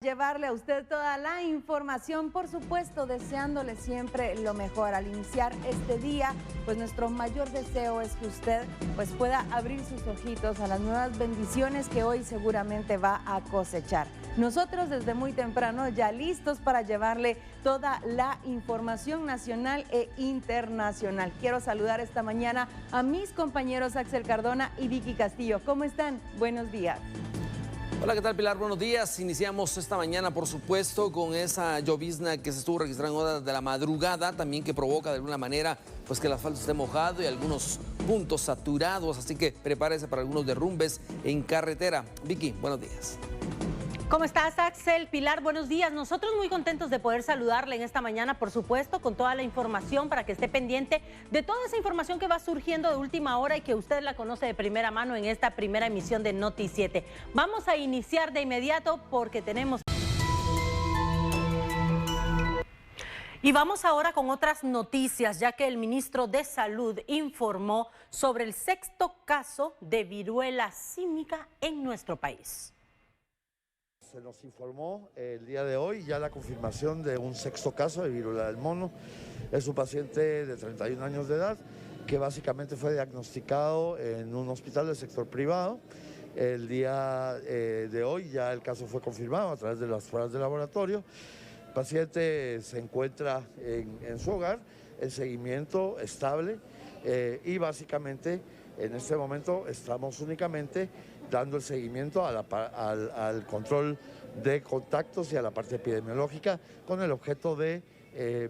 llevarle a usted toda la información, por supuesto, deseándole siempre lo mejor. Al iniciar este día, pues nuestro mayor deseo es que usted pues pueda abrir sus ojitos a las nuevas bendiciones que hoy seguramente va a cosechar. Nosotros desde muy temprano ya listos para llevarle toda la información nacional e internacional. Quiero saludar esta mañana a mis compañeros Axel Cardona y Vicky Castillo. ¿Cómo están? Buenos días. Hola, ¿qué tal, Pilar? Buenos días. Iniciamos esta mañana, por supuesto, con esa llovizna que se estuvo registrando en horas de la madrugada, también que provoca de alguna manera pues que el asfalto esté mojado y algunos puntos saturados, así que prepárese para algunos derrumbes en carretera. Vicky, buenos días. ¿Cómo estás, Axel? Pilar, buenos días. Nosotros muy contentos de poder saludarle en esta mañana, por supuesto, con toda la información para que esté pendiente de toda esa información que va surgiendo de última hora y que usted la conoce de primera mano en esta primera emisión de Noti 7. Vamos a iniciar de inmediato porque tenemos... Y vamos ahora con otras noticias, ya que el ministro de Salud informó sobre el 6º caso de viruela símica en nuestro país. Se nos informó el día de hoy ya la confirmación de un 6º caso de viruela del mono. Es un paciente de 31 años de edad que básicamente fue diagnosticado en un hospital del sector privado. El día de hoy ya el caso fue confirmado a través de las pruebas de laboratorio. El paciente se encuentra en su hogar, en seguimiento estable y básicamente en este momento estamos únicamente dando el seguimiento al control de contactos y a la parte epidemiológica con el objeto de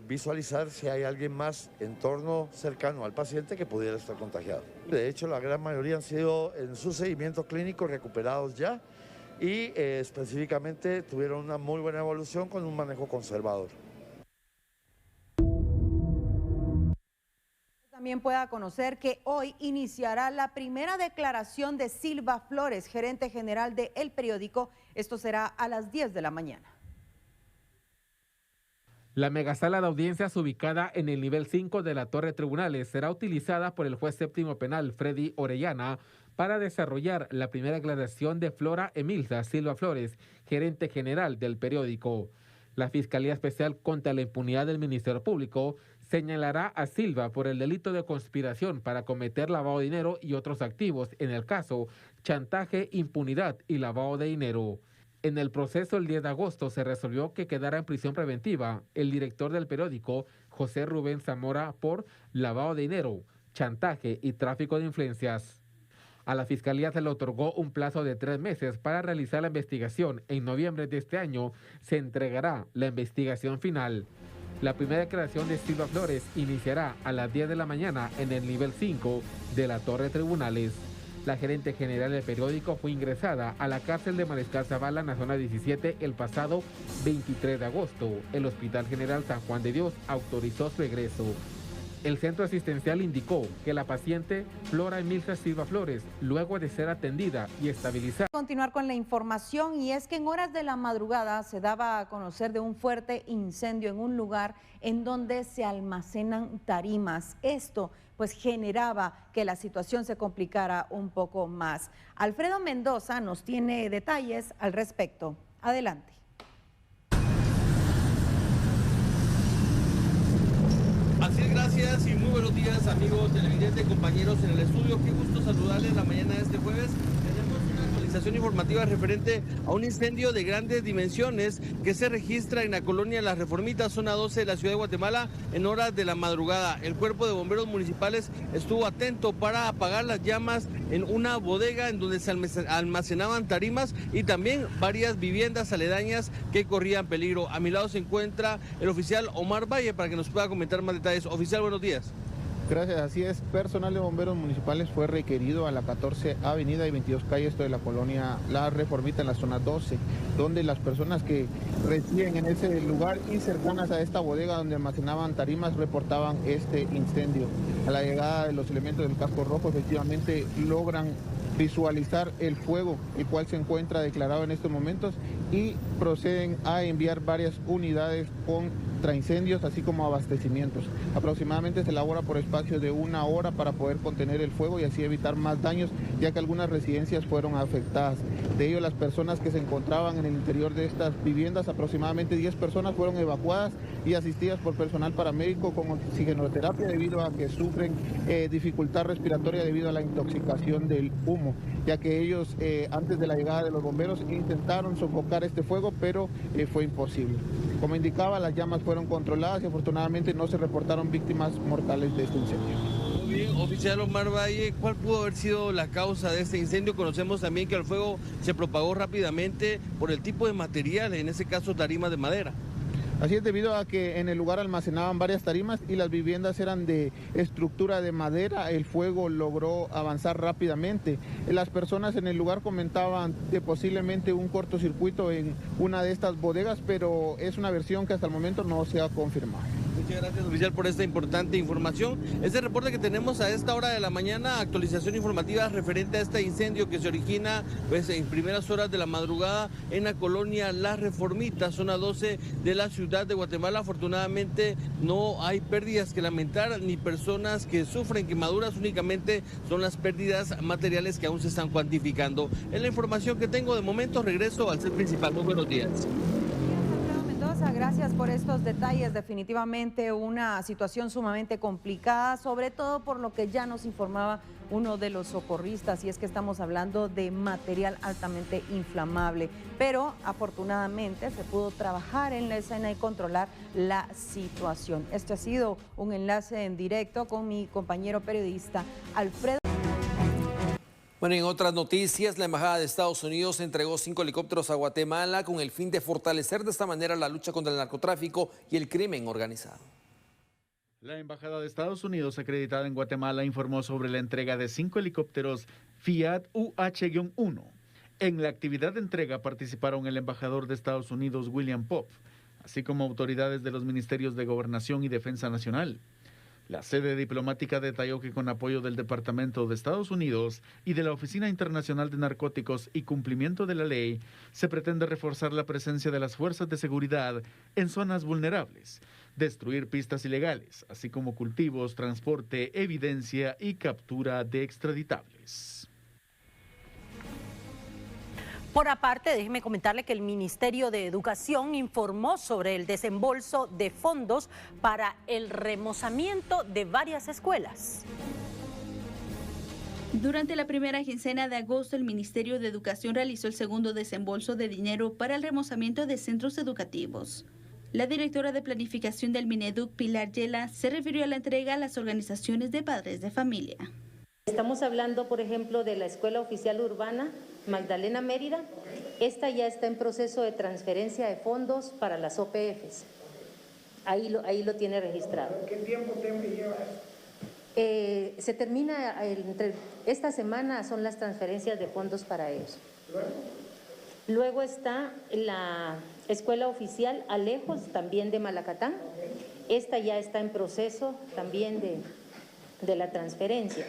visualizar si hay alguien más en torno cercano al paciente que pudiera estar contagiado. De hecho, la gran mayoría han sido en su seguimiento clínico recuperados ya y específicamente tuvieron una muy buena evolución con un manejo conservador. También pueda conocer que hoy iniciará la primera declaración de Silva Flores, gerente general de El Periódico. Esto será a las 10 de la mañana. La megasala de audiencias ubicada en el nivel 5 de la Torre Tribunales será utilizada por el juez séptimo penal Freddy Orellana para desarrollar la primera declaración de Flora Emilza Silva Flores, gerente general del Periódico. La Fiscalía Especial contra la Impunidad del Ministerio Público señalará a Silva por el delito de conspiración para cometer lavado de dinero y otros activos, en el caso chantaje, impunidad y lavado de dinero. En el proceso el 10 de agosto se resolvió que quedara en prisión preventiva el director del periódico, José Rubén Zamora, por lavado de dinero, chantaje y tráfico de influencias. A la Fiscalía se le otorgó un plazo de 3 meses para realizar la investigación. En noviembre de este año se entregará la investigación final. La primera declaración de Silva Flores iniciará a las 10 de la mañana en el nivel 5 de la Torre Tribunales. La gerente general del periódico fue ingresada a la cárcel de Mariscal Zavala en la zona 17 el pasado 23 de agosto. El Hospital General San Juan de Dios autorizó su egreso. El centro asistencial indicó que la paciente Flora Emilza Silva Flores, luego de ser atendida y estabilizada... Continuar con la información, y es que en horas de la madrugada se daba a conocer de un fuerte incendio en un lugar en donde se almacenan tarimas. Esto pues generaba que la situación se complicara un poco más. Alfredo Mendoza nos tiene detalles al respecto. Adelante. Así es, gracias y muy buenos días, amigos televidentes, compañeros en el estudio. Qué gusto saludarles la mañana de este jueves. Tenemos una actualización informativa referente a un incendio de grandes dimensiones que se registra en la colonia Las Reformitas, zona 12 de la ciudad de Guatemala, en horas de la madrugada. El cuerpo de bomberos municipales estuvo atento para apagar las llamas en una bodega en donde se almacenaban tarimas y también varias viviendas aledañas que corrían peligro. A mi lado se encuentra el oficial Omar Valle para que nos pueda comentar más detalles. Oficial, buenos días. Gracias, así es. Personal de bomberos municipales fue requerido a la 14 Avenida y 22 Calle, esto de la colonia La Reformita, en la zona 12, donde las personas que residen en ese lugar y cercanas a esta bodega donde almacenaban tarimas reportaban este incendio. A la llegada de los elementos del casco rojo, efectivamente logran visualizar el fuego, el cual se encuentra declarado en estos momentos, y proceden a enviar varias unidades contra incendios, así como abastecimientos. Aproximadamente se elabora por espacio de 1 hora para poder contener el fuego y así evitar más daños, ya que algunas residencias fueron afectadas. De ello, las personas que se encontraban en el interior de estas viviendas, aproximadamente 10 personas fueron evacuadas y asistidas por personal paramédico con oxigenoterapia debido a que sufren dificultad respiratoria debido a la intoxicación del humo, ya que ellos antes de la llegada de los bomberos intentaron sofocar este fuego, pero fue imposible. Como indicaba, las llamas fueron controladas y afortunadamente no se reportaron víctimas mortales de este incendio. Muy bien, oficial Omar Valle, ¿cuál pudo haber sido la causa de este incendio? Conocemos también que el fuego se propagó rápidamente por el tipo de material, en ese caso tarimas de madera. Así es, debido a que en el lugar almacenaban varias tarimas y las viviendas eran de estructura de madera, el fuego logró avanzar rápidamente. Las personas en el lugar comentaban de posiblemente un cortocircuito en una de estas bodegas, pero es una versión que hasta el momento no se ha confirmado. Muchas gracias, oficial, por esta importante información. Este reporte que tenemos a esta hora de la mañana, actualización informativa referente a este incendio que se origina pues, en primeras horas de la madrugada en la colonia Las Reformitas, zona 12 de la ciudad de Guatemala. Afortunadamente no hay pérdidas que lamentar ni personas que sufren quemaduras, únicamente son las pérdidas materiales que aún se están cuantificando. Es la información que tengo de momento. Regreso al set principal. Muy buenos días. Gracias por estos detalles. Definitivamente una situación sumamente complicada, sobre todo por lo que ya nos informaba uno de los socorristas, y es que estamos hablando de material altamente inflamable, pero afortunadamente se pudo trabajar en la escena y controlar la situación. Este ha sido un enlace en directo con mi compañero periodista Alfredo. Bueno, en otras noticias, la Embajada de Estados Unidos entregó 5 helicópteros a Guatemala con el fin de fortalecer de esta manera la lucha contra el narcotráfico y el crimen organizado. La Embajada de Estados Unidos acreditada en Guatemala informó sobre la entrega de 5 helicópteros Fiat UH-1. En la actividad de entrega participaron el embajador de Estados Unidos, William Pope, así como autoridades de los ministerios de Gobernación y Defensa Nacional. La sede diplomática detalló que con apoyo del Departamento de Estados Unidos y de la Oficina Internacional de Narcóticos y Cumplimiento de la Ley, se pretende reforzar la presencia de las fuerzas de seguridad en zonas vulnerables, destruir pistas ilegales, así como cultivos, transporte, evidencia y captura de extraditables. Por aparte, déjeme comentarle que el Ministerio de Educación informó sobre el desembolso de fondos para el remozamiento de varias escuelas. Durante la primera quincena de agosto, el Ministerio de Educación realizó el segundo desembolso de dinero para el remozamiento de centros educativos. La directora de Planificación del Mineduc, Pilar Yela, se refirió a la entrega a las organizaciones de padres de familia. Estamos hablando, por ejemplo, de la Escuela Oficial Urbana Magdalena Mérida. Esta ya está en proceso de transferencia de fondos para las OPFs. Ahí lo tiene registrado. ¿Qué tiempo lleva? Se termina, esta semana son las transferencias de fondos para ellos. Luego está la Escuela Oficial Alejos, también de Malacatán. Esta ya está en proceso también de la transferencia.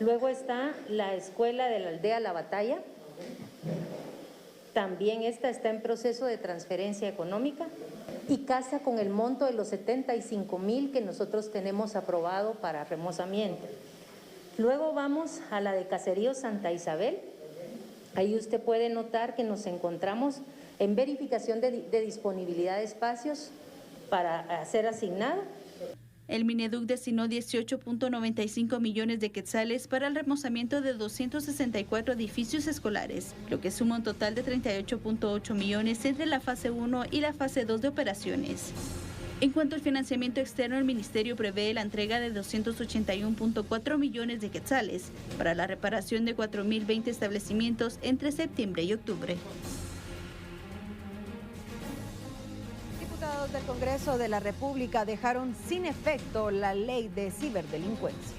Luego está la Escuela de la Aldea La Batalla. También esta está en proceso de transferencia económica y casa con el monto de los 75,000 que nosotros tenemos aprobado para remozamiento. Luego vamos a la de Caserío Santa Isabel. Ahí usted puede notar que nos encontramos en verificación de disponibilidad de espacios para ser asignado. El Mineduc destinó 18.95 millones de quetzales para el remozamiento de 264 edificios escolares, lo que suma un total de 38.8 millones entre la fase 1 y la fase 2 de operaciones. En cuanto al financiamiento externo, el Ministerio prevé la entrega de 281.4 millones de quetzales para la reparación de 4.020 establecimientos entre septiembre y octubre. Diputados del Congreso de la República dejaron sin efecto la ley de ciberdelincuencia.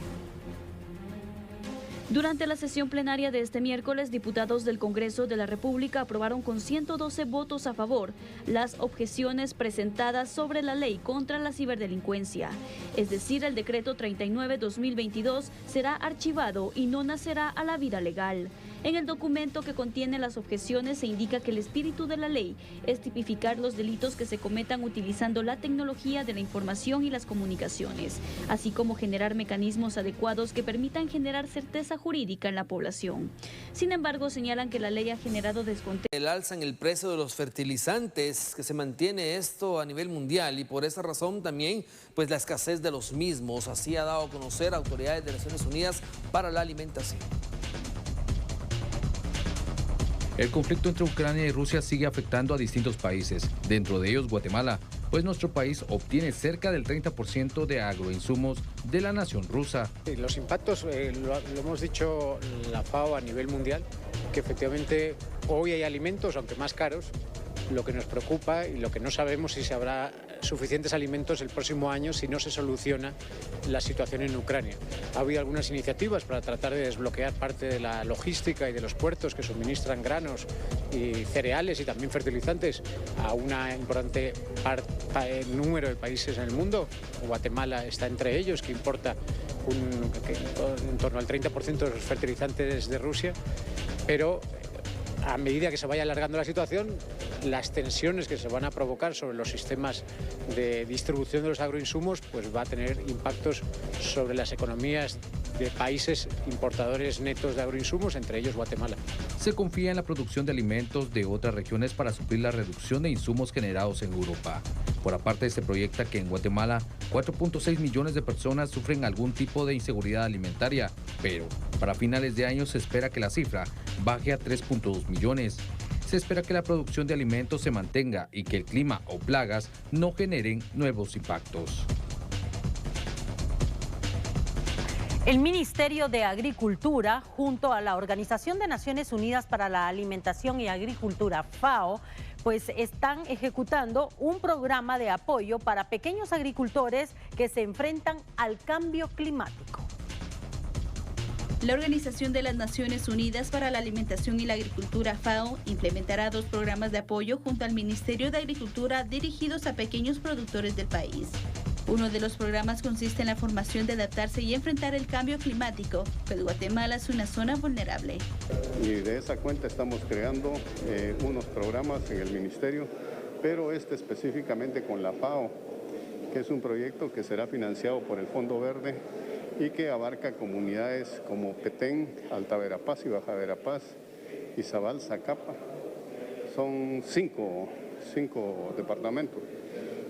Durante la sesión plenaria de este miércoles, diputados del Congreso de la República aprobaron con 112 votos a favor las objeciones presentadas sobre la ley contra la ciberdelincuencia. Es decir, el decreto 39/2022 será archivado y no nacerá a la vida legal. En el documento que contiene las objeciones se indica que el espíritu de la ley es tipificar los delitos que se cometan utilizando la tecnología de la información y las comunicaciones, así como generar mecanismos adecuados que permitan generar certeza jurídica en la población. Sin embargo, señalan que la ley ha generado descontento. El alza en el precio de los fertilizantes, que se mantiene esto a nivel mundial, y por esa razón también pues la escasez de los mismos. Así ha dado a conocer autoridades de Naciones Unidas para la Alimentación. El conflicto entre Ucrania y Rusia sigue afectando a distintos países, dentro de ellos Guatemala, pues nuestro país obtiene cerca del 30% de agroinsumos de la nación rusa. Los impactos, lo hemos dicho la FAO a nivel mundial, que efectivamente hoy hay alimentos, aunque más caros. Lo que nos preocupa y lo que no sabemos es si habrá suficientes alimentos el próximo año si no se soluciona la situación en Ucrania. Ha habido algunas iniciativas para tratar de desbloquear parte de la logística y de los puertos que suministran granos y cereales y también fertilizantes a una importante número de países en el mundo. Guatemala está entre ellos, que importa en torno al 30% de los fertilizantes de Rusia, pero a medida que se vaya alargando la situación, las tensiones que se van a provocar sobre los sistemas de distribución de los agroinsumos pues va a tener impactos sobre las economías de países importadores netos de agroinsumos, entre ellos Guatemala. Se confía en la producción de alimentos de otras regiones para suplir la reducción de insumos generados en Europa. Por aparte, se proyecta que en Guatemala 4.6 millones de personas sufren algún tipo de inseguridad alimentaria, pero para finales de año se espera que la cifra baje a 3.2 millones. Se espera que la producción de alimentos se mantenga y que el clima o plagas no generen nuevos impactos. El Ministerio de Agricultura, junto a la Organización de Naciones Unidas para la Alimentación y Agricultura, FAO, pues están ejecutando un programa de apoyo para pequeños agricultores que se enfrentan al cambio climático. La Organización de las Naciones Unidas para la Alimentación y la Agricultura, FAO, implementará 2 programas de apoyo junto al Ministerio de Agricultura dirigidos a pequeños productores del país. Uno de los programas consiste en la formación de adaptarse y enfrentar el cambio climático, pues Guatemala es una zona vulnerable. Y de esa cuenta estamos creando unos programas en el Ministerio, pero específicamente con la FAO, que es un proyecto que será financiado por el Fondo Verde y que abarca comunidades como Petén, Alta Verapaz y Baja Verapaz, Izabal, Zacapa. Son 5 departamentos.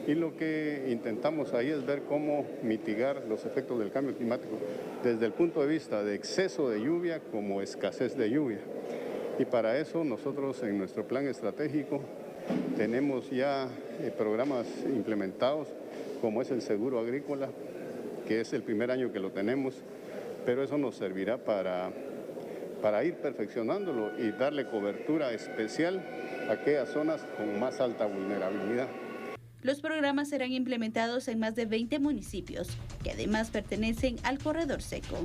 Y lo que intentamos ahí es ver cómo mitigar los efectos del cambio climático desde el punto de vista de exceso de lluvia como escasez de lluvia. Y para eso nosotros en nuestro plan estratégico tenemos ya programas implementados, como es el seguro agrícola, que es el primer año que lo tenemos, pero eso nos servirá para ir perfeccionándolo y darle cobertura especial a aquellas zonas con más alta vulnerabilidad. Los programas serán implementados en más de 20 municipios, que además pertenecen al Corredor Seco.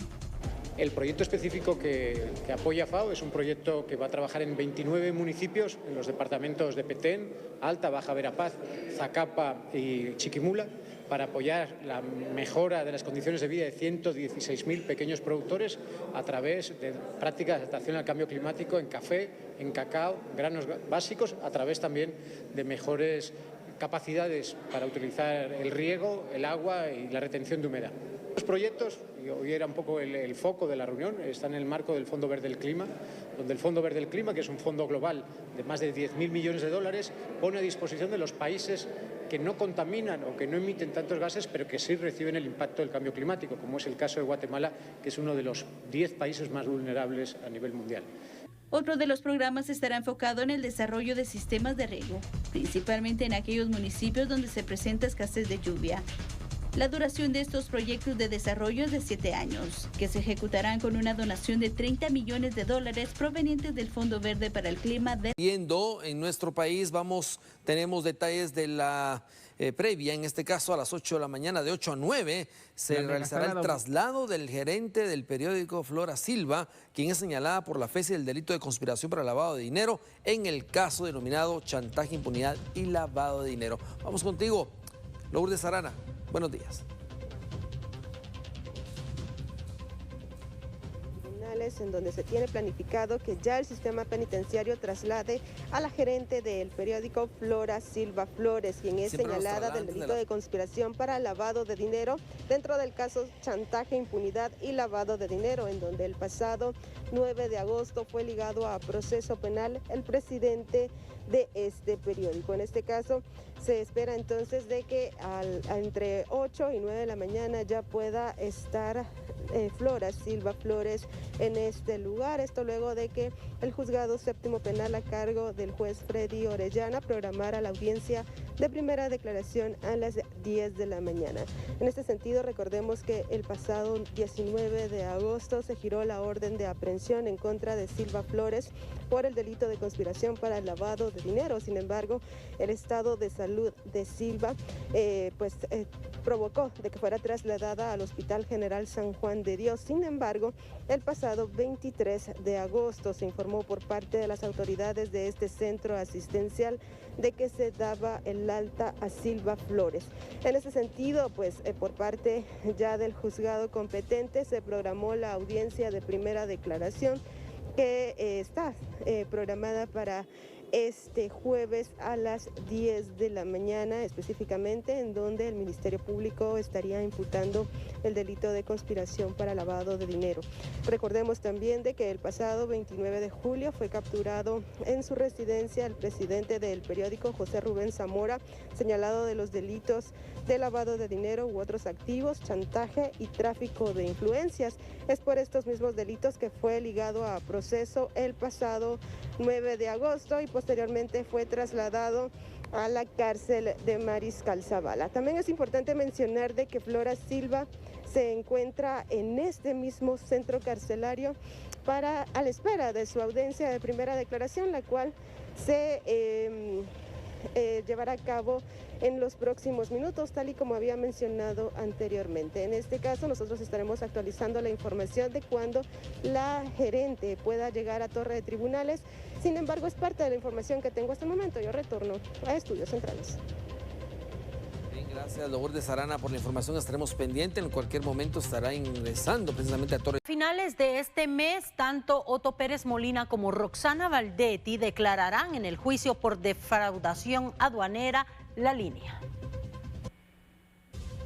El proyecto específico que apoya FAO es un proyecto que va a trabajar en 29 municipios, en los departamentos de Petén, Alta, Baja Verapaz, Zacapa y Chiquimula, para apoyar la mejora de las condiciones de vida de 116.000 pequeños productores a través de prácticas de adaptación al cambio climático en café, en cacao, granos básicos, a través también de mejores capacidades para utilizar el riego, el agua y la retención de humedad. Los proyectos, y hoy era un poco el foco de la reunión, están en el marco del Fondo Verde del Clima, donde el Fondo Verde del Clima, que es un fondo global de más de 10.000 millones de dólares, pone a disposición de los países que no contaminan o que no emiten tantos gases, pero que sí reciben el impacto del cambio climático, como es el caso de Guatemala, que es uno de los 10 países más vulnerables a nivel mundial. Otro de los programas estará enfocado en el desarrollo de sistemas de riego, principalmente en aquellos municipios donde se presenta escasez de lluvia. La duración de estos proyectos de desarrollo es de 7 años, que se ejecutarán con una donación de $30 millones provenientes del Fondo Verde para el Clima. Viendo en nuestro país, tenemos detalles de la previa, en este caso a las 8 de la mañana, de 8 a 9, se realizará el traslado del gerente del periódico Flora Silva, quien es señalada por la FESI del delito de conspiración para lavado de dinero en el caso denominado chantaje, impunidad y lavado de dinero. Vamos contigo, Lourdes Arana. Buenos días. Flores, en donde se tiene planificado que ya el sistema penitenciario traslade a la gerente del periódico Flora Silva Flores, quien es señalada del delito de conspiración para lavado de dinero dentro del caso chantaje, impunidad y lavado de dinero, en donde el pasado 9 de agosto fue ligado a proceso penal el presidente de este periódico. En este caso se espera entonces de que entre 8 y 9 de la mañana ya pueda estar Flora Silva Flores en este lugar. Esto luego de que el juzgado séptimo penal a cargo del juez Freddy Orellana programara la audiencia de primera declaración a las 10 de la mañana. En este sentido, recordemos que el pasado 19 de agosto se giró la orden de aprehensión en contra de Silva Flores por el delito de conspiración para el lavado de dinero. Sin embargo, el estado de salud de Silva provocó de que fuera trasladada al Hospital General San Juan de Dios. Sin embargo, el pasado 23 de agosto se informó por parte de las autoridades de este centro asistencial de que se daba el alta a Silva Flores. En ese sentido, por parte ya del juzgado competente se programó la audiencia de primera declaración que está programada para este jueves a las 10 de la mañana, específicamente, en donde el Ministerio Público estaría imputando el delito de conspiración para lavado de dinero. Recordemos también de que el pasado 29 de julio fue capturado en su residencia el presidente del periódico, José Rubén Zamora, señalado de los delitos de lavado de dinero u otros activos, chantaje y tráfico de influencias. Es por estos mismos delitos que fue ligado a proceso el pasado 9 de agosto y posteriormente fue trasladado a la cárcel de Mariscal Zavala. También es importante mencionar de que Flora Silva se encuentra en este mismo centro carcelario a la espera de su audiencia de primera declaración, la cual se llevará a cabo en los próximos minutos, tal y como había mencionado anteriormente. En este caso, nosotros estaremos actualizando la información de cuándo la gerente pueda llegar a Torre de Tribunales. Sin embargo, es parte de la información que tengo hasta el momento. Yo retorno a Estudios Centrales. Bien, gracias, Lourdes Arana, por la información. Estaremos pendientes. En cualquier momento estará ingresando precisamente a Torre. A finales de este mes, tanto Otto Pérez Molina como Roxana Valdetti declararán en el juicio por defraudación aduanera La Línea.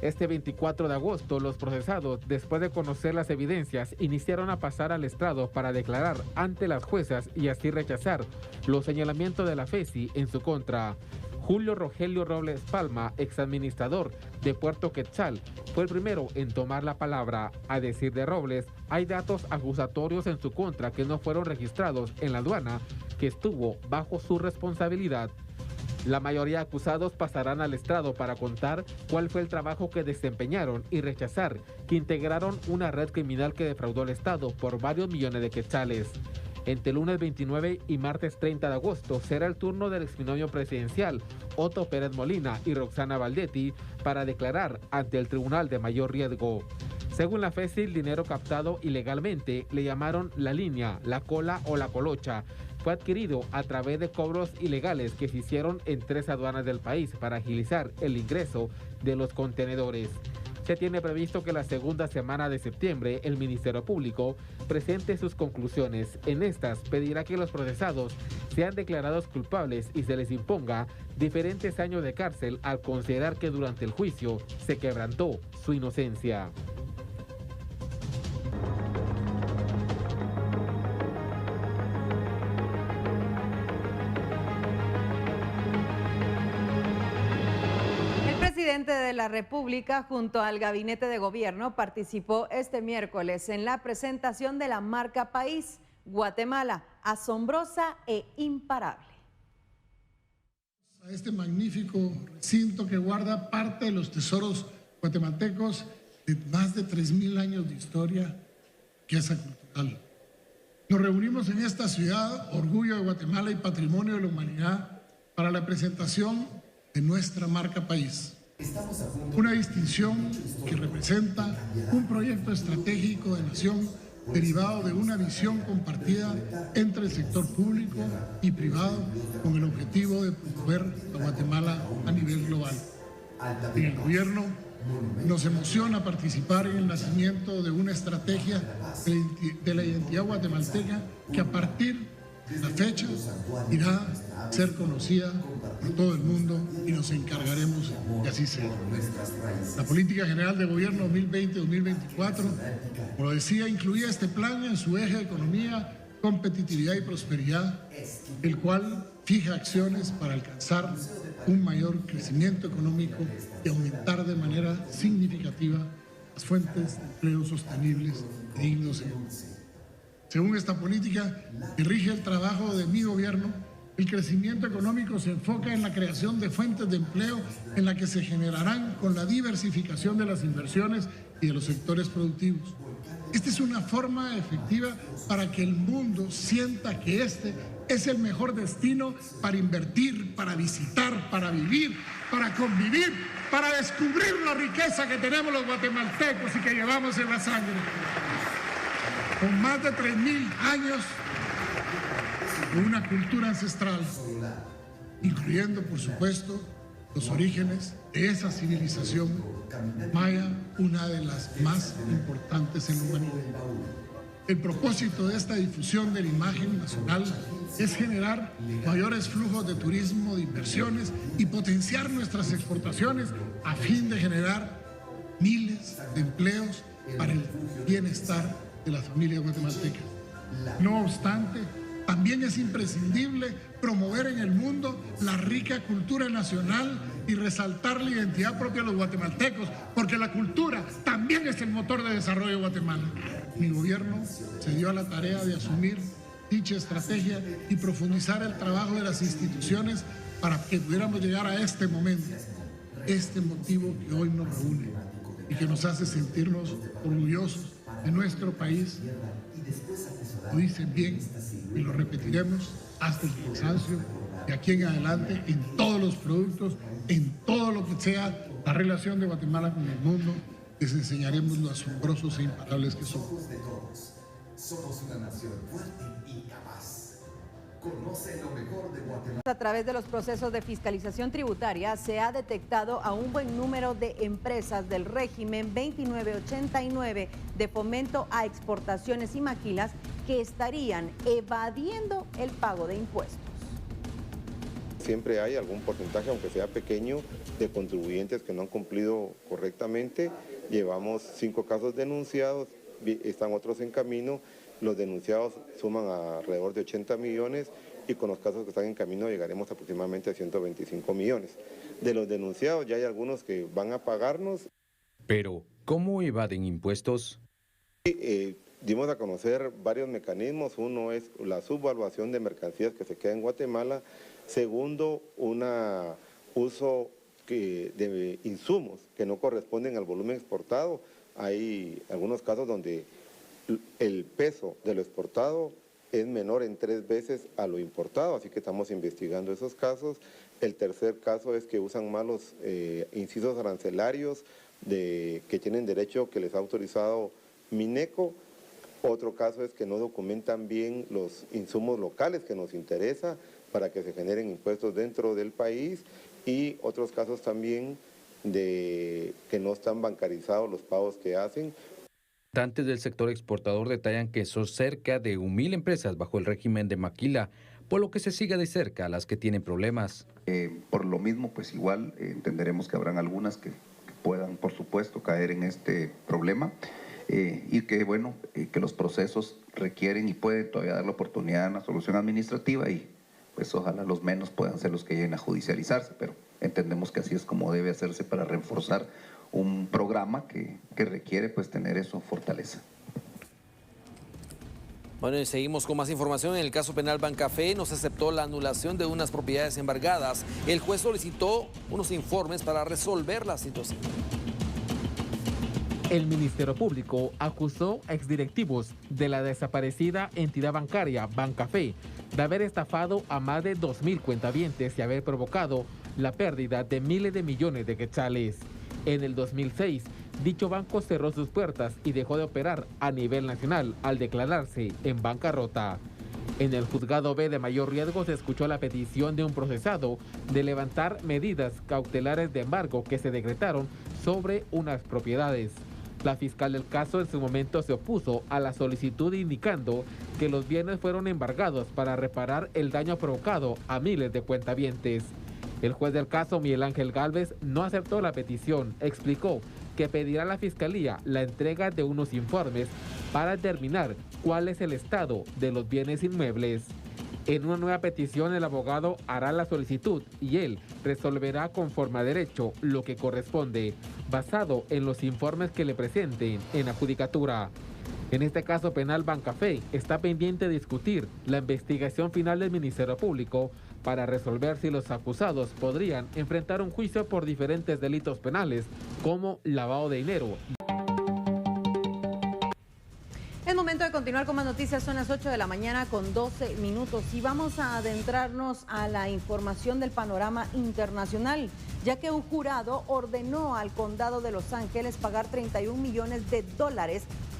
Este 24 de agosto, los procesados, después de conocer las evidencias, iniciaron a pasar al estrado para declarar ante las juezas y así rechazar los señalamientos de la FESI en su contra. Julio Rogelio Robles Palma, exadministrador de Puerto Quetzal, fue el primero en tomar la palabra. A decir de Robles, hay datos acusatorios en su contra que no fueron registrados en la aduana, que estuvo bajo su responsabilidad. La mayoría de acusados pasarán al estrado para contar cuál fue el trabajo que desempeñaron y rechazar que integraron una red criminal que defraudó al Estado por varios millones de quetzales. Entre lunes 29 y martes 30 de agosto será el turno del exbinomio presidencial Otto Pérez Molina y Roxana Valdetti para declarar ante el tribunal de mayor riesgo. Según la FESI, el dinero captado ilegalmente, le llamaron la línea, la cola o la colocha, fue adquirido a través de cobros ilegales que se hicieron en 3 aduanas del país para agilizar el ingreso de los contenedores. Se tiene previsto que la segunda semana de septiembre el Ministerio Público presente sus conclusiones. En estas pedirá que los procesados sean declarados culpables y se les imponga diferentes años de cárcel al considerar que durante el juicio se quebrantó su inocencia. El presidente de la República junto al Gabinete de Gobierno participó este miércoles en la presentación de la marca País, Guatemala, asombrosa e imparable. A este magnífico recinto que guarda parte de los tesoros guatemaltecos de más de 3.000 años de historia, riqueza cultural. Nos reunimos en esta ciudad, orgullo de Guatemala y patrimonio de la humanidad, para la presentación de nuestra marca País. Una distinción que representa un proyecto estratégico de nación derivado de una visión compartida entre el sector público y privado con el objetivo de promover a Guatemala a nivel global. En el gobierno nos emociona participar en el nacimiento de una estrategia de la identidad guatemalteca que a partir de la fecha irá a ser conocida por todo el mundo y nos encargaremos que así sea. La Política General de Gobierno 2020-2024, como lo decía, incluía este plan en su eje de economía, competitividad y prosperidad, el cual fija acciones para alcanzar un mayor crecimiento económico y aumentar de manera significativa las fuentes de empleo sostenibles y dignos. Según esta política que rige el trabajo de mi gobierno, el crecimiento económico se enfoca en la creación de fuentes de empleo en la que se generarán con la diversificación de las inversiones y de los sectores productivos. Esta es una forma efectiva para que el mundo sienta que este es el mejor destino para invertir, para visitar, para vivir, para convivir, para descubrir la riqueza que tenemos los guatemaltecos y que llevamos en la sangre. Con más de 3.000 años de una cultura ancestral, incluyendo, por supuesto, los orígenes de esa civilización maya, una de las más importantes en la humanidad. El propósito de esta difusión de la imagen nacional es generar mayores flujos de turismo, de inversiones y potenciar nuestras exportaciones a fin de generar miles de empleos para el bienestar de las familias guatemaltecas. No obstante, también es imprescindible promover en el mundo la rica cultura nacional y resaltar la identidad propia de los guatemaltecos, porque la cultura también es el motor de desarrollo de Guatemala. Mi gobierno se dio a la tarea de asumir dicha estrategia y profundizar el trabajo de las instituciones para que pudiéramos llegar a este momento, este motivo que hoy nos reúne y que nos hace sentirnos orgullosos de nuestro país. Lo dicen bien y lo repetiremos hasta el cansancio, de aquí en adelante en todos los productos, en todo lo que sea la relación de Guatemala con el mundo, les enseñaremos lo asombrosos e imparables que somos. Somos una nación fuerte y capaz. Conoce lo mejor de Guatemala. A través de los procesos de fiscalización tributaria se ha detectado a un buen número de empresas del régimen 2989 de fomento a exportaciones y maquilas que estarían evadiendo el pago de impuestos. Siempre hay algún porcentaje, aunque sea pequeño, de contribuyentes que no han cumplido correctamente. Llevamos 5 casos denunciados, están otros en camino. Los denunciados suman alrededor de 80 millones y con los casos que están en camino llegaremos aproximadamente a 125 millones. De los denunciados ya hay algunos que van a pagarnos. Pero, ¿cómo evaden impuestos? Dimos a conocer varios mecanismos. Uno es la subvaluación de mercancías que se queda en Guatemala. Segundo, un uso de insumos que no corresponden al volumen exportado. Hay algunos casos donde el peso de lo exportado es menor en 3 veces a lo importado, así que estamos investigando esos casos. El tercer caso es que usan malos incisos arancelarios que tienen derecho que les ha autorizado Mineco. Otro caso es que no documentan bien los insumos locales que nos interesa para que se generen impuestos dentro del país, y otros casos también de que no están bancarizados los pagos que hacen. Representantes del sector exportador detallan que son cerca de 1,000 empresas bajo el régimen de maquila, por lo que se sigue de cerca a las que tienen problemas. Por lo mismo, pues igual entenderemos que habrán algunas que puedan, por supuesto, caer en este problema. Y que bueno, que los procesos requieren y pueden todavía dar la oportunidad de una solución administrativa, y pues ojalá los menos puedan ser los que lleguen a judicializarse, pero entendemos que así es como debe hacerse para reforzar un programa que requiere pues tener eso, fortaleza. Bueno, y seguimos con más información. En el caso penal Bancafé no se aceptó la anulación de unas propiedades embargadas. El juez solicitó unos informes para resolver la situación. El Ministerio Público acusó a exdirectivos de la desaparecida entidad bancaria Bancafé de haber estafado a más de 2,000 cuentavientes y haber provocado la pérdida de miles de millones de quetzales. En el 2006, dicho banco cerró sus puertas y dejó de operar a nivel nacional al declararse en bancarrota. En el juzgado B de mayor riesgo se escuchó la petición de un procesado de levantar medidas cautelares de embargo que se decretaron sobre unas propiedades. La fiscal del caso en su momento se opuso a la solicitud indicando que los bienes fueron embargados para reparar el daño provocado a miles de cuentavientes. El juez del caso, Miguel Ángel Gálvez, no aceptó la petición. Explicó que pedirá a la fiscalía la entrega de unos informes para determinar cuál es el estado de los bienes inmuebles. En una nueva petición, el abogado hará la solicitud y él resolverá conforme a derecho lo que corresponde, basado en los informes que le presenten en la judicatura. En este caso penal, Bancafé está pendiente de discutir la investigación final del Ministerio Público para resolver si los acusados podrían enfrentar un juicio por diferentes delitos penales, como lavado de dinero. Es momento de continuar con más noticias, son las 8 de la mañana con 12 minutos y vamos a adentrarnos a la información del panorama internacional, ya que un jurado ordenó al condado de Los Ángeles pagar $31 millones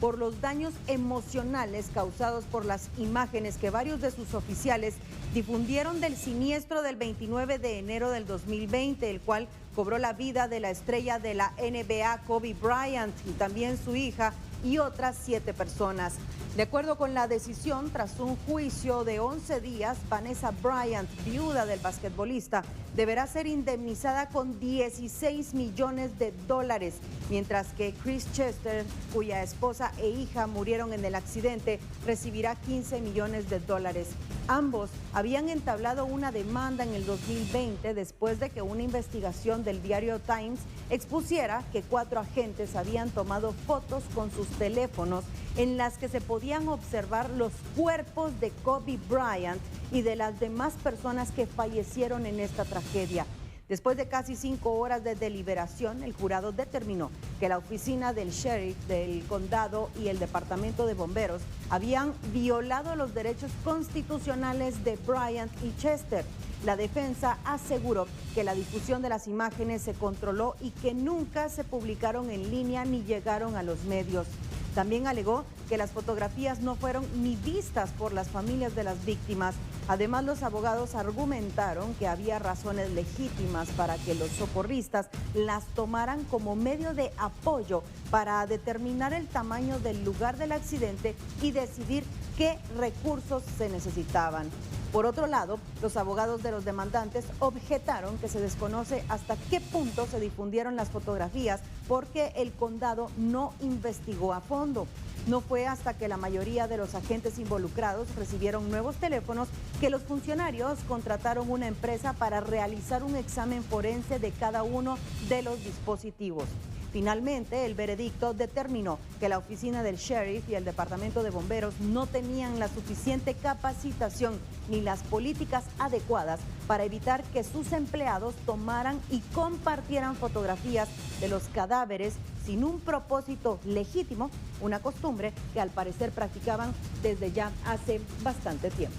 por los daños emocionales causados por las imágenes que varios de sus oficiales difundieron del siniestro del 29 de enero del 2020, el cual cobró la vida de la estrella de la NBA, Kobe Bryant, y también su hija y otras 7 personas. De acuerdo con la decisión, tras un juicio de 11 días, Vanessa Bryant, viuda del basquetbolista, deberá ser indemnizada con $16 millones, mientras que Chris Chester, cuya esposa e hija murieron en el accidente, recibirá $15 millones. Ambos habían entablado una demanda en el 2020 después de que una investigación del diario Times expusiera que 4 agentes habían tomado fotos con sus teléfonos en las que se podían observar los cuerpos de Kobe Bryant y de las demás personas que fallecieron en esta tragedia. Después de casi 5 horas de deliberación, el jurado determinó que la oficina del sheriff del condado y el departamento de bomberos habían violado los derechos constitucionales de Bryant y Chester. La defensa aseguró que la difusión de las imágenes se controló y que nunca se publicaron en línea ni llegaron a los medios. También alegó que las fotografías no fueron ni vistas por las familias de las víctimas. Además, los abogados argumentaron que había razones legítimas para que los socorristas las tomaran como medio de apoyo para determinar el tamaño del lugar del accidente y decidir qué recursos se necesitaban. Por otro lado, los abogados de los demandantes objetaron que se desconoce hasta qué punto se difundieron las fotografías porque el condado no investigó a fondo. No fue hasta que la mayoría de los agentes involucrados recibieron nuevos teléfonos que los funcionarios contrataron una empresa para realizar un examen forense de cada uno de los dispositivos. Finalmente, el veredicto determinó que la oficina del sheriff y el departamento de bomberos no tenían la suficiente capacitación ni las políticas adecuadas para evitar que sus empleados tomaran y compartieran fotografías de los cadáveres sin un propósito legítimo, una costumbre que al parecer practicaban desde ya hace bastante tiempo.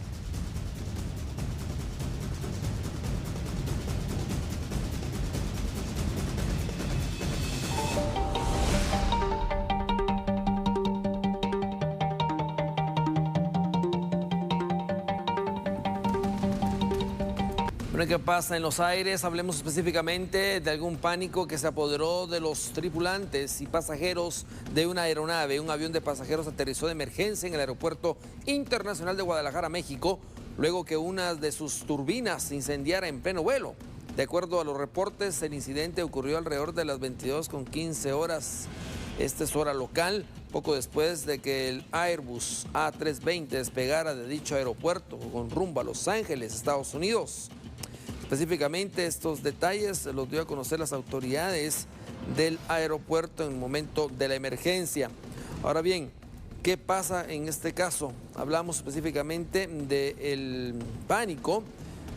Bueno, ¿qué pasa en los aires? Hablemos específicamente de algún pánico que se apoderó de los tripulantes y pasajeros de una aeronave. Un avión de pasajeros aterrizó de emergencia en el Aeropuerto Internacional de Guadalajara, México, luego que una de sus turbinas se incendiara en pleno vuelo. De acuerdo a los reportes, el incidente ocurrió alrededor de las 22:15 horas. Esta es hora local, poco después de que el Airbus A320 despegara de dicho aeropuerto con rumbo a Los Ángeles, Estados Unidos. Específicamente estos detalles los dio a conocer las autoridades del aeropuerto en el momento de la emergencia. Ahora bien, ¿qué pasa en este caso? Hablamos específicamente del pánico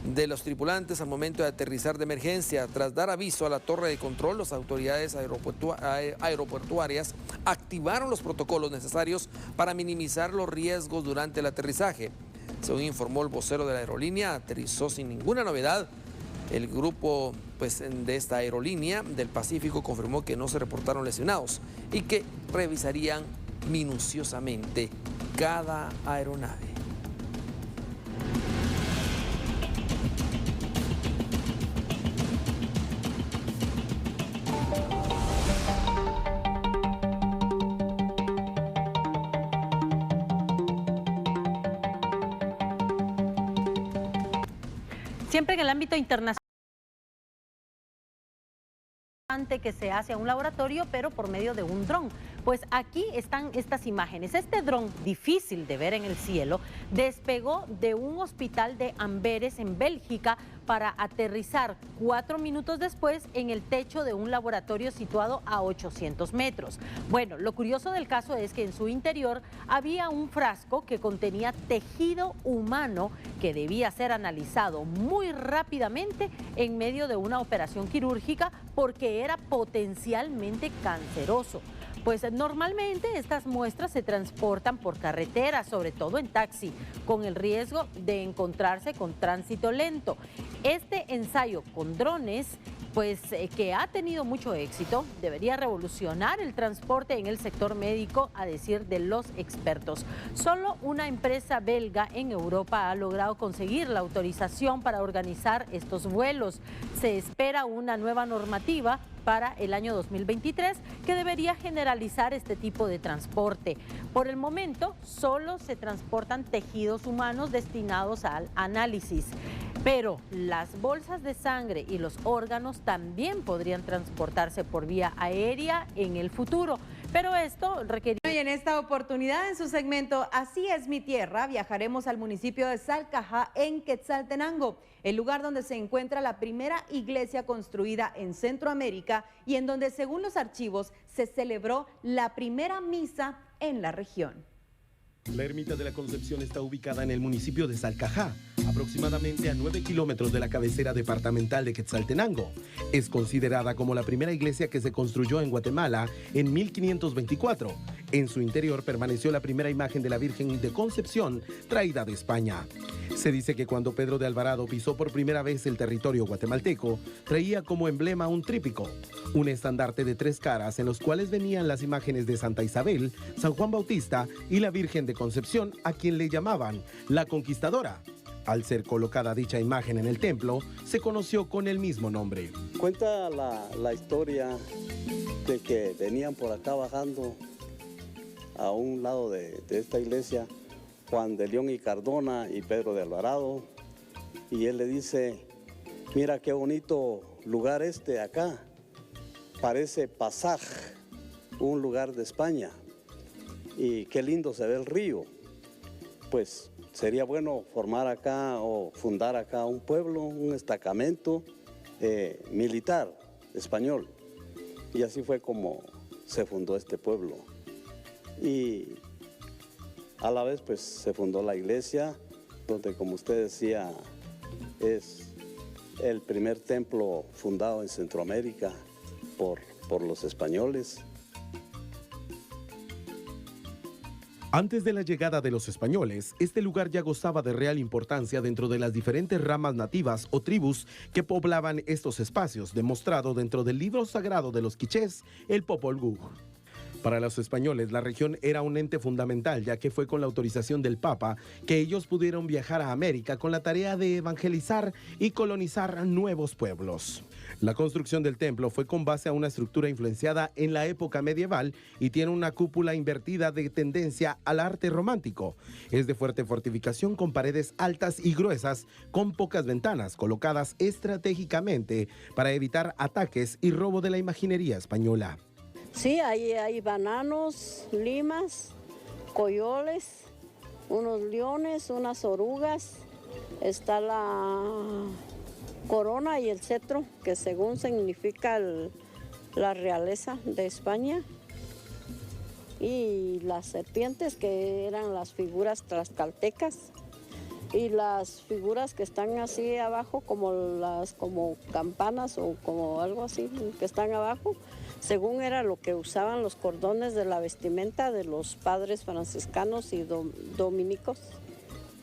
de los tripulantes al momento de aterrizar de emergencia. Tras dar aviso a la torre de control, las autoridades aeroportuarias activaron los protocolos necesarios para minimizar los riesgos durante el aterrizaje. Según informó el vocero de la aerolínea, aterrizó sin ninguna novedad. El grupo de esta aerolínea del Pacífico confirmó que no se reportaron lesionados y que revisarían minuciosamente cada aeronave. Siempre en el ámbito internacional que se hace a un laboratorio, pero por medio de un dron. Pues aquí están estas imágenes. Este dron, difícil de ver en el cielo, despegó de un hospital de Amberes en Bélgica para aterrizar 4 minutos después en el techo de un laboratorio situado a 800 metros. Bueno, lo curioso del caso es que en su interior había un frasco que contenía tejido humano que debía ser analizado muy rápidamente en medio de una operación quirúrgica porque era potencialmente canceroso. Pues normalmente estas muestras se transportan por carretera, sobre todo en taxi, con el riesgo de encontrarse con tránsito lento. Este ensayo con drones, pues que ha tenido mucho éxito, debería revolucionar el transporte en el sector médico, a decir de los expertos. Solo una empresa belga en Europa ha logrado conseguir la autorización para organizar estos vuelos. Se espera una nueva normativa para el año 2023 que debería generalizar este tipo de transporte. Por el momento, solo se transportan tejidos humanos destinados al análisis, pero las bolsas de sangre y los órganos también podrían transportarse por vía aérea en el futuro. Pero esto requería... Y en esta oportunidad, en su segmento Así es mi tierra, viajaremos al municipio de Salcajá, en Quetzaltenango, el lugar donde se encuentra la primera iglesia construida en Centroamérica y en donde, según los archivos, se celebró la primera misa en la región. La Ermita de la Concepción está ubicada en el municipio de Salcajá, aproximadamente a 9 kilómetros de la cabecera departamental de Quetzaltenango. Es considerada como la primera iglesia que se construyó en Guatemala en 1524. En su interior permaneció la primera imagen de la Virgen de Concepción traída de España. Se dice que cuando Pedro de Alvarado pisó por primera vez el territorio guatemalteco, traía como emblema un trípico, un estandarte de 3 caras en los cuales venían las imágenes de Santa Isabel, San Juan Bautista y la Virgen de Concepción, a quien le llamaban la Conquistadora. Al ser colocada dicha imagen en el templo, se conoció con el mismo nombre. Cuenta la historia de que venían por acá bajando a un lado de esta iglesia Juan de León y Cardona y Pedro de Alvarado, y él le dice: mira qué bonito lugar este acá, parece Pasaj, un lugar de España, y qué lindo se ve el río, pues sería bueno formar acá o fundar acá un pueblo, un destacamento militar español, y así fue como se fundó este pueblo. Y a la vez pues se fundó la iglesia, donde, como usted decía, es el primer templo fundado en Centroamérica por los españoles. Antes de la llegada de los españoles, este lugar ya gozaba de real importancia dentro de las diferentes ramas nativas o tribus que poblaban estos espacios, demostrado dentro del libro sagrado de los quichés, el Popol Vuh. Para los españoles, la región era un ente fundamental, ya que fue con la autorización del Papa que ellos pudieron viajar a América con la tarea de evangelizar y colonizar nuevos pueblos. La construcción del templo fue con base a una estructura influenciada en la época medieval y tiene una cúpula invertida de tendencia al arte romántico. Es de fuerte fortificación con paredes altas y gruesas, con pocas ventanas, colocadas estratégicamente para evitar ataques y robo de la imaginería española. Sí, hay bananos, limas, coyoles, unos leones, unas orugas, está la corona y el cetro, que según significa la realeza de España, y las serpientes, que eran las figuras tlaxcaltecas, y las figuras que están así abajo, como campanas o como algo así, que están abajo, según era lo que usaban los cordones de la vestimenta de los padres franciscanos y dominicos.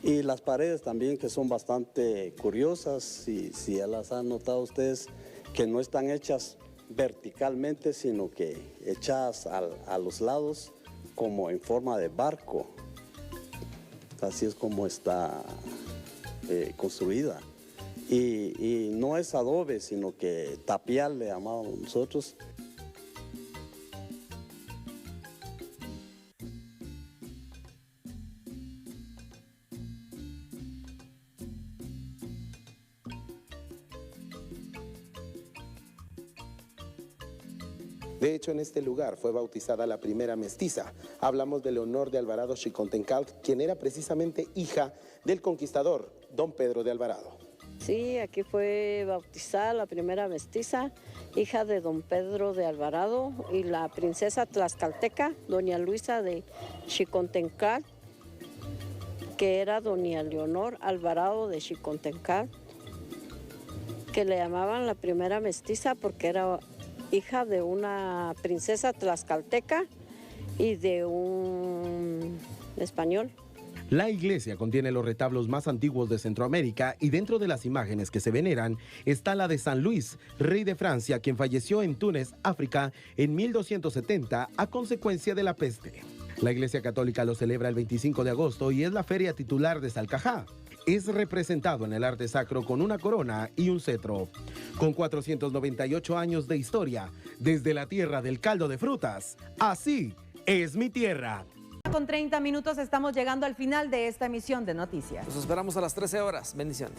Y las paredes también, que son bastante curiosas, si ya las han notado ustedes, que no están hechas verticalmente, sino que hechas a los lados como en forma de barco. Así es como está construida. Y no es adobe, sino que tapial le llamamos nosotros. De hecho, en este lugar fue bautizada la primera mestiza. Hablamos de Leonor de Alvarado Xicontencal, quien era precisamente hija del conquistador Don Pedro de Alvarado. Sí, aquí fue bautizada la primera mestiza, hija de Don Pedro de Alvarado y la princesa tlaxcalteca, doña Luisa de Xicontencal, que era doña Leonor Alvarado de Xicontencal, que le llamaban la primera mestiza porque era hija de una princesa tlaxcalteca y de un español. La iglesia contiene los retablos más antiguos de Centroamérica y dentro de las imágenes que se veneran está la de San Luis, rey de Francia, quien falleció en Túnez, África, en 1270 a consecuencia de la peste. La Iglesia Católica lo celebra el 25 de agosto y es la feria titular de Salcajá. Es representado en el arte sacro con una corona y un cetro. Con 498 años de historia, desde la tierra del caldo de frutas, así es mi tierra. Con 30 minutos estamos llegando al final de esta emisión de noticias. Los esperamos a las 13 horas. Bendiciones.